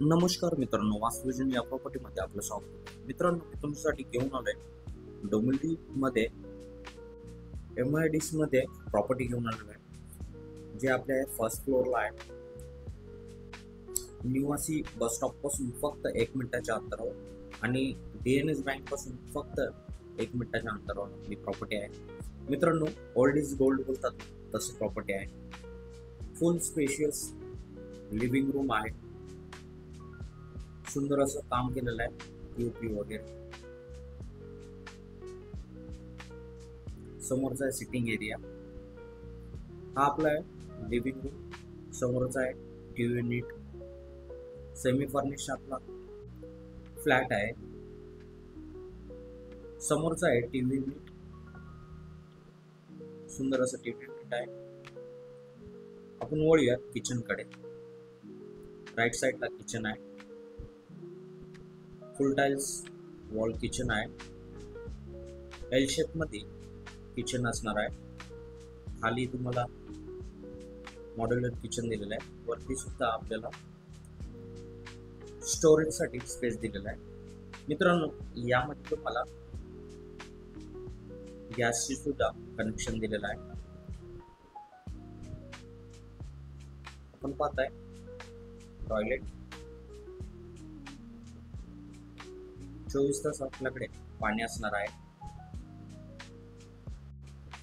नमस्कार मित्रांनो, वास्तुविजन या प्रॉपर्टीमध्ये आपलं स्वागत आहे. मित्रांनो, मी तुमच्यासाठी घेऊन आलोय डोंबिवलीमध्ये MIDC मध्ये प्रॉपर्टी घेऊन आलेलो आहे, जे आपल्या फर्स्ट फ्लोअरला आहे. निवासी बस स्टॉप पासून फक्त 1 मिनिटाच्या अंतरावर आणि DNS बँक पासून फक्त 1 मिनिटाच्या अंतरावर ही प्रॉपर्टी आहे. मित्रांनो, ओल्ड इज गोल्ड बोलतात तशी प्रॉपर्टी आहे. फुल स्पेशियस लिव्हिंग रूम आहे. सुंदर असं काम केलेलं आहे, POP वगैरे. समोरचा आहे सिटिंग एरिया. हा आपला आहे लिव्हिंग रूम. समोरचा आहे TV युनिट. सेमी फर्निश आपला फ्लॅट आहे. समोरचा आहे TV युनिट. सुंदर असं TV युनिट आहे. आपण वळूया किचन कडे. राईट साइडला किचन आहे. फुल टाइल्स वॉल किचन आहे. एल शेप मध्ये किचन असणार आहे. खाली तुम्हाला मॉड्युलर किचन दिलेलं आहे. वरती सुद्धा आपल्याला स्टोरेज साठी स्पेस दिलेला आहे. मित्रांनो, यामध्ये तुम्हाला गॅसची सुद्धा कनेक्शन दिलेलं आहे. आपण पाहताय टॉयलेट. 24 तास आपल्याकडे पाणी असणार आहे.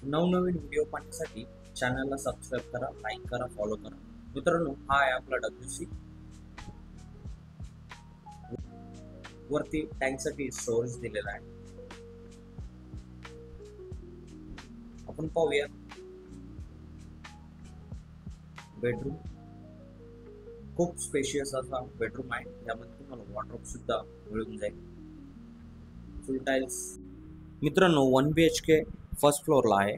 नवनवीन व्हिडिओ पाहण्यासाठी चॅनलला सबस्क्राईब करा, लाईक करा, फॉलो करा. मित्रांनो, हा आहे आपला WC. वरती टँकसाठी स्टोरेज दिलेला आहे. आपण पाहूया बेडरूम. खूप स्पेशियस असा बेडरूम आहे. यामध्ये तुम्हाला वॉर्डरोब सुद्धा मिळून जाईल. फुल टाइल्स. मित्रांनो, 1 BHK फर्स्ट फ्लोअरला आहे.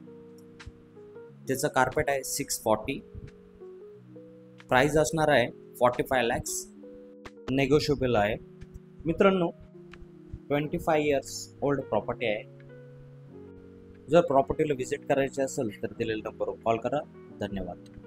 त्याचं कार्पेट आहे 640. प्राइस असणार आहे 45 lakhs. नेगोशिएबल आहे. मित्रांनो, 25 years ओल्ड प्रॉपर्टी आहे. जर प्रॉपर्टीला व्हिजिट करायची असेल तर दिलेल्या नंबरवर कॉल करा. धन्यवाद.